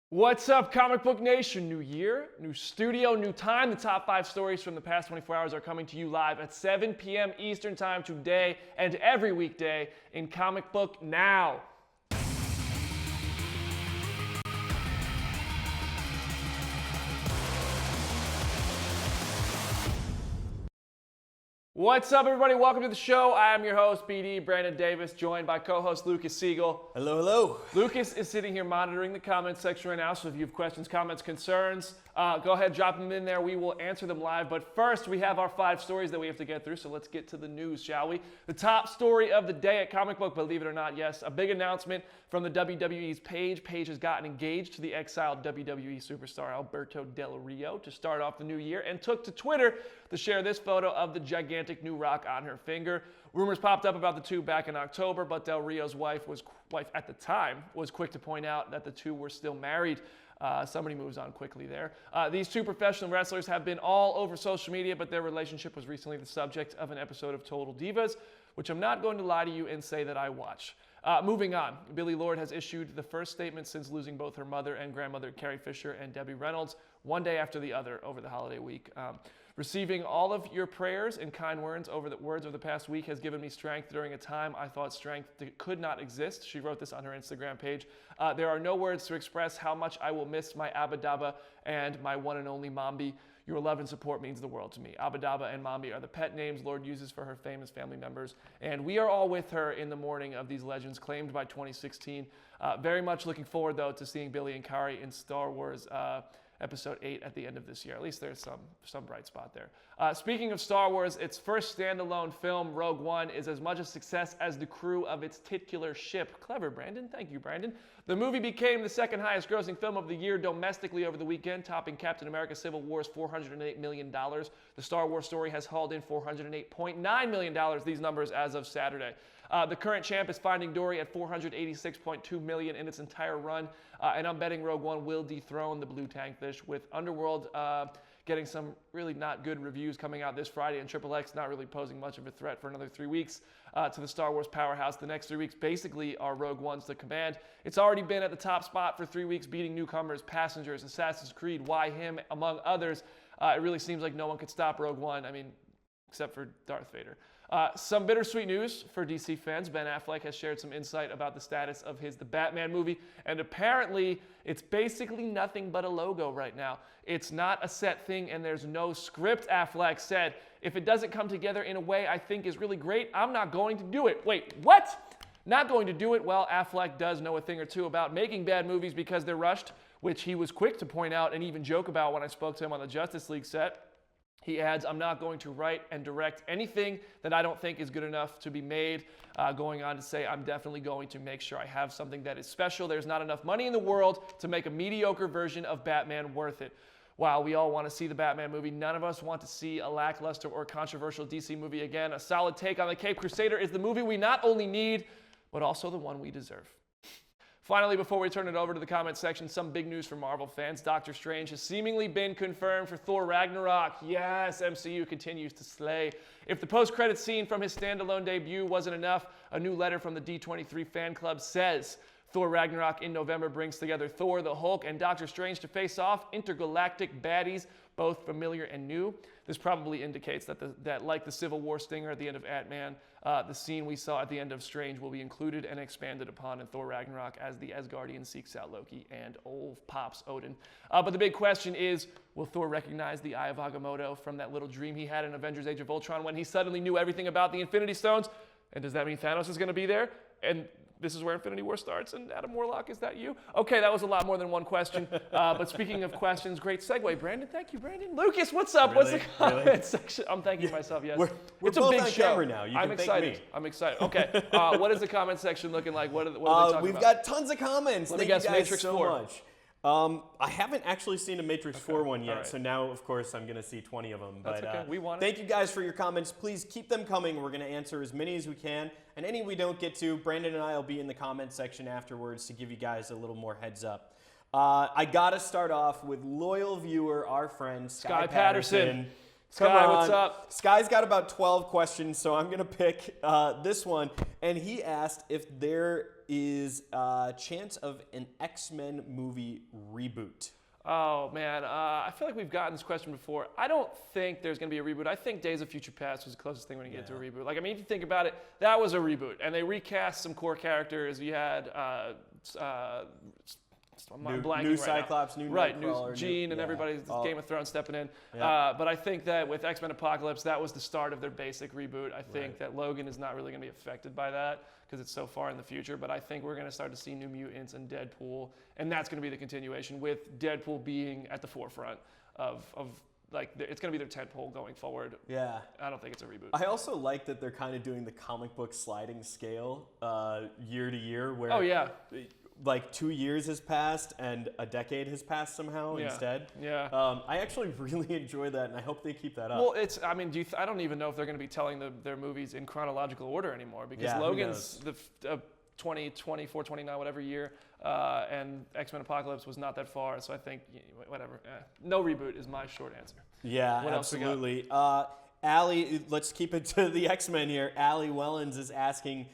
What's up, Comic Book Nation? New year, new studio, new time. The top 5 stories from the past 24 hours are coming to you live at 7 p.m. Eastern Time today and every weekday in Comic Book Now. What's up, everybody? Welcome to the show. I am your host, BD, Brandon Davis, joined by co-host Lucas Siegel. Hello, hello. Lucas is sitting here monitoring the comments section right now, so if you have questions, comments, concerns, go ahead, drop them in there. We will answer them live. But first, we have our 5 stories that we have to get through, so let's get to the news, shall we? The top story of the day at Comic Book, believe it or not, yes, a big announcement from the WWE's Paige. Paige has gotten engaged to the exiled WWE superstar Alberto Del Rio to start off the new year and took to Twitter to share this photo of the gigantic new rock on her finger. Rumors popped up about the two back in October, but Del Rio's wife at the time was quick to point out that the two were still married. Somebody moves on quickly there. These two professional wrestlers have been all over social media, but their relationship was recently the subject of an episode of Total Divas, which I'm not going to lie to you and say that I watch. Moving on, Billie Lourd has issued the first statement since losing both her mother and grandmother, Carrie Fisher and Debbie Reynolds, one day after the other over the holiday week. Receiving all of your prayers and kind words over the past week has given me strength during a time I thought strength could not exist. She wrote this on her Instagram page. There are no words to express how much I will miss my Abba Dabba and my one and only Mombi. Your love and support means the world to me. Abba Dabba and Mombi are the pet names Lourd uses for her famous family members, and we are all with her in the mourning of these legends claimed by 2016. Very much looking forward, though, to seeing Billie and Carrie in Star Wars Episode 8 at the end of this year. At least there's some bright spot there. Speaking of Star Wars, its first standalone film, Rogue One, is as much a success as the crew of its titular ship. Clever, Brandon. Thank you, Brandon. The movie became the second highest grossing film of the year domestically over the weekend, topping Captain America Civil War's $408 million. The Star Wars story has hauled in $408.9 million, these numbers as of Saturday. The current champ is Finding Dory at $486.2 million in its entire run, and I'm betting Rogue One will dethrone the Blue Tankfish, with Underworld getting some really not good reviews coming out this Friday, and XXX not really posing much of a threat for another 3 weeks to the Star Wars powerhouse. The next 3 weeks basically are Rogue One's to command. It's already been at the top spot for 3 weeks, beating newcomers, Passengers, Assassin's Creed, Why Him, among others. It really seems like no one could stop Rogue One, except for Darth Vader. Some bittersweet news for DC fans. Ben Affleck has shared some insight about the status of The Batman movie, and apparently it's basically nothing but a logo right now. It's not a set thing, and there's no script, Affleck said. If it doesn't come together in a way I think is really great, I'm not going to do it. Wait, what? Not going to do it? Well, Affleck does know a thing or two about making bad movies because they're rushed, which he was quick to point out and even joke about when I spoke to him on the Justice League set. He adds, I'm not going to write and direct anything that I don't think is good enough to be made. Going on to say, I'm definitely going to make sure I have something that is special. There's not enough money in the world to make a mediocre version of Batman worth it. While we all want to see the Batman movie, none of us want to see a lackluster or controversial DC movie again. A solid take on the Caped Crusader is the movie we not only need, but also the one we deserve. Finally, before we turn it over to the comment section, some big news for Marvel fans. Doctor Strange has seemingly been confirmed for Thor Ragnarok. Yes, MCU continues to slay. If the post-credits scene from his standalone debut wasn't enough, a new letter from the D23 fan club says Thor Ragnarok in November brings together Thor, the Hulk, and Doctor Strange to face off intergalactic baddies, both familiar and new. This probably indicates that like the Civil War stinger at the end of Ant-Man, the scene we saw at the end of Strange will be included and expanded upon in Thor Ragnarok as the Asgardian seeks out Loki and old Pops Odin. But the big question is, will Thor recognize the Eye of Agamotto from that little dream he had in Avengers Age of Ultron when he suddenly knew everything about the Infinity Stones? And does that mean Thanos is going to be there? And this is where Infinity War starts, and Adam Warlock, is that you? Okay, that was a lot more than one question. But speaking of questions, great segue, Brandon. Thank you, Brandon. Lucas, what's up? What's the comment section? I'm thanking myself, yes. We're it's both a big on show. Camera now. You I'm can excited. Thank me. I'm excited. Okay, what is the comment section looking like? What are they talking about? We've got tons of comments. Let me Thank guess, you guys Matrix so 4. much. I haven't actually seen a Matrix 4 one yet, right. so now, of course, I'm going to see 20 of them. That's okay. We want it. Thank you guys for your comments. Please keep them coming. We're going to answer as many as we can. And any we don't get to, Brandon and I will be in the comment section afterwards to give you guys a little more heads up. I got to start off with loyal viewer, our friend, Sky Patterson. Sky, what's up? Sky's got about 12 questions, so I'm going to pick this one. And he asked if there is a chance of an X-Men movie reboot. Oh, man. I feel like we've gotten this question before. I don't think there's going to be a reboot. I think Days of Future Past was the closest thing when you get to a reboot. Like, I mean, if you think about it, that was a reboot. And they recast some core characters. You had new Cyclops, new Nightcrawler, new Jean, and everybody's Game of Thrones stepping in. Yeah. But I think that with X-Men Apocalypse, that was the start of their basic reboot. I think that Logan is not really going to be affected by that because it's so far in the future. But I think we're going to start to see New Mutants and Deadpool, and that's going to be the continuation with Deadpool being at the forefront of like, it's going to be their tentpole going forward. Yeah. I don't think it's a reboot. I also like that they're kind of doing the comic book sliding scale year to year where like 2 years has passed and a decade has passed somehow instead. Yeah. I actually really enjoy that, and I hope they keep that up. Well, I mean, I don't even know if they're going to be telling their movies in chronological order anymore because Logan's the 2024, 29, whatever year, and X-Men Apocalypse was not that far, so I think, whatever. No reboot is my short answer. Yeah, what absolutely. Allie, let's keep it to the X-Men here. Allie Wellens is asking,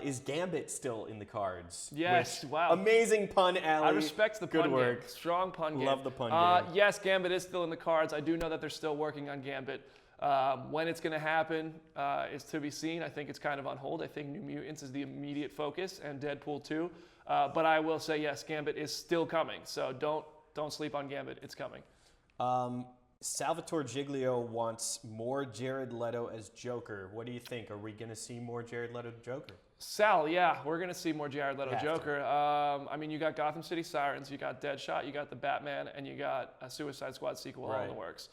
is Gambit still in the cards? Yes, wow. Amazing pun, Allie. I respect the pun Good work. game. Strong pun game. Love the pun game. Yes, Gambit is still in the cards. I do know that they're still working on Gambit. When it's going to happen is to be seen. I think it's kind of on hold. I think New Mutants is the immediate focus, and Deadpool too. But I will say, yes, Gambit is still coming. So don't sleep on Gambit. It's coming. Salvatore Giglio wants more Jared Leto as Joker. What do you think? Are we going to see more Jared Leto Joker? Sal, yeah, we're going to see more Jared Leto Joker. I mean, you got Gotham City Sirens, you got Deadshot, you got the Batman, and you got a Suicide Squad sequel all in the works.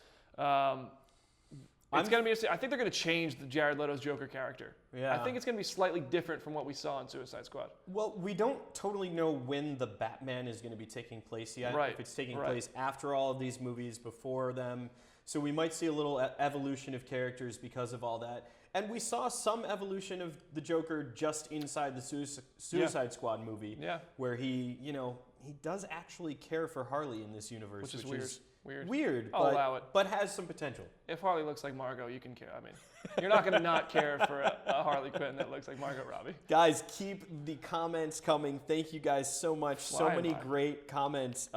It's going to be. I think they're going to change the Jared Leto's Joker character. Yeah. I think it's going to be slightly different from what we saw in Suicide Squad. Well, we don't totally know when the Batman is going to be taking place yet. Right. If it's taking place after all of these movies, before them. So we might see a little evolution of characters because of all that. And we saw some evolution of the Joker just inside the Suicide Squad movie. Yeah. Where he does actually care for Harley in this universe. Which is weird. Weird, I'll allow it. But has some potential. If Harley looks like Margot, you can care. I mean, you're not going to not care for a Harley Quinn that looks like Margot Robbie. Guys, keep the comments coming. Thank you guys so much. So many great comments.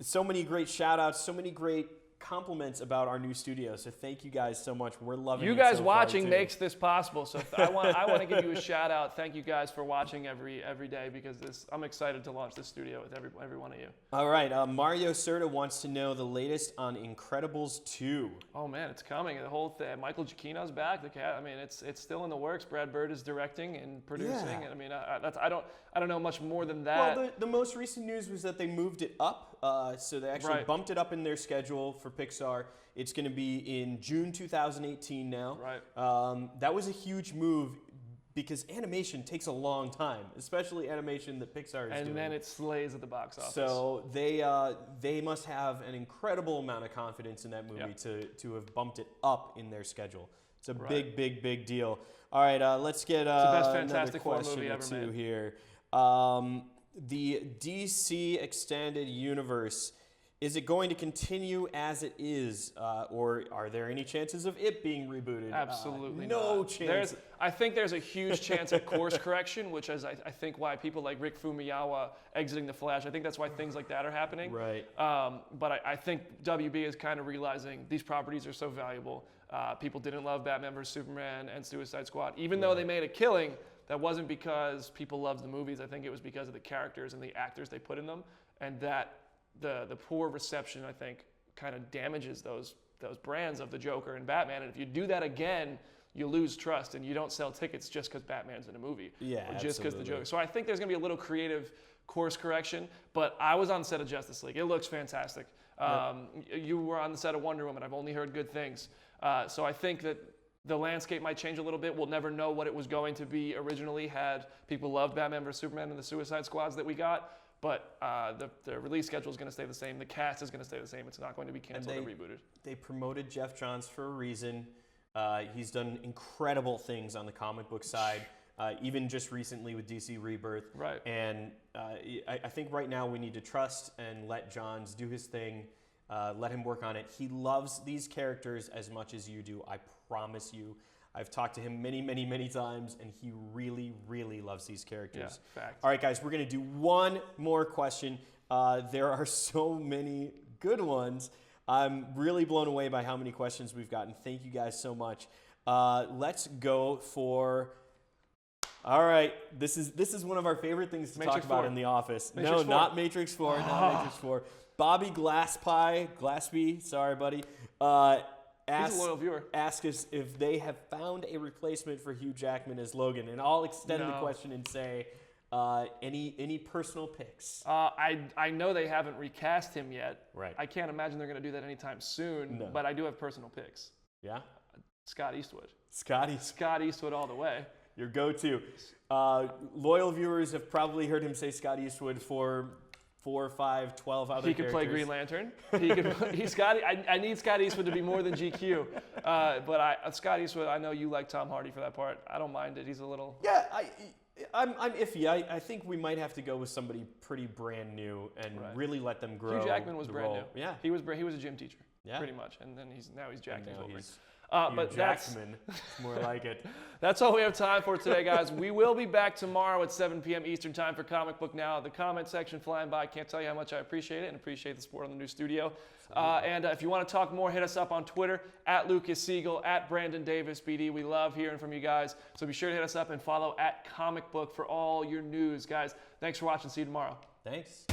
So many great shout outs. So many great compliments about our new studio. So thank you guys so much. We're loving it. You guys so watching far, makes this possible. So I want to give you a shout out. Thank you guys for watching every day because I'm excited to launch this studio with every one of you. All right. Mario Serta wants to know the latest on Incredibles 2. Oh man, it's coming. The whole thing. Michael Giacchino's back. The cat. I mean, it's still in the works. Brad Bird is directing and producing. Yeah. And I mean, I don't know much more than that. Well, the most recent news was that they moved it up. So they actually bumped it up in their schedule for Pixar. It's going to be in June 2018 now. Right. That was a huge move because animation takes a long time, especially animation that Pixar is doing. And then it slays at the box office. So they must have an incredible amount of confidence in that movie to have bumped it up in their schedule. It's a big deal. All right, let's get it's the best another Fantastic Four question movie or ever two made. here. The DC Extended Universe, is it going to continue as it is, or are there any chances of it being rebooted? Absolutely no not. chance. I think there's a huge chance of course correction, which is I think why people like Rick Fumiyawa exiting The Flash. I think that's why things like that are happening. Right. But I think WB is kind of realizing these properties are so valuable. People didn't love Batman vs. Superman and Suicide Squad. Even though they made a killing, that wasn't because people loved the movies. I think it was because of the characters and the actors they put in them. And that the poor reception, I think, kind of damages those brands of the Joker and Batman. And if you do that again, you lose trust and you don't sell tickets just because Batman's in a movie. Yeah, or just because the Joker. So I think there's going to be a little creative course correction. But I was on the set of Justice League. It looks fantastic. You were on the set of Wonder Woman. I've only heard good things. So I think that the landscape might change a little bit. We'll never know what it was going to be originally had people loved Batman vs. Superman and the Suicide Squads that we got. But the release schedule is going to stay the same. The cast is going to stay the same. It's not going to be canceled or rebooted. They promoted Jeff Johns for a reason. He's done incredible things on the comic book side, even just recently with DC Rebirth. Right. And I think right now we need to trust and let Johns do his thing. Let him work on it. He loves these characters as much as you do. I promise you. I've talked to him many, many, many times, and he really, really loves these characters. Yeah, fact. All right, guys, we're going to do one more question. There are so many good ones. I'm really blown away by how many questions we've gotten. Thank you guys so much. Let's go for... All right, this is one of our favorite things to talk about in the office. Matrix 4. Not Matrix 4, not Matrix 4. Bobby Glaspie, sorry, buddy. He's a loyal viewer. Ask us if they have found a replacement for Hugh Jackman as Logan, and I'll extend the question and say, any personal picks? I know they haven't recast him yet. Right. I can't imagine they're going to do that anytime soon. But I do have personal picks. Yeah. Scott Eastwood. Scott Eastwood all the way. Your go-to. Loyal viewers have probably heard him say Scott Eastwood for 4, 5, 12 other He could play Green Lantern. I need Scott Eastwood to be more than GQ. But Scott Eastwood, I know you like Tom Hardy for that part. I don't mind it. He's a little... Yeah, I'm iffy. I think we might have to go with somebody pretty brand new and really let them grow. Hugh Jackman was brand new. Yeah. He was a gym teacher, pretty much. And then now he's Jack Nicholson. But Jackman, more like it. That's all we have time for today, guys. We will be back tomorrow at 7 p.m. Eastern Time for Comic Book Now. The comment section flying by. Can't tell you how much I appreciate it and appreciate the support on the new studio. And if you want to talk more, hit us up on Twitter, at Lucas Siegel, at Brandon Davis BD. We love hearing from you guys. So be sure to hit us up and follow at Comic Book for all your news. Guys, thanks for watching. See you tomorrow. Thanks.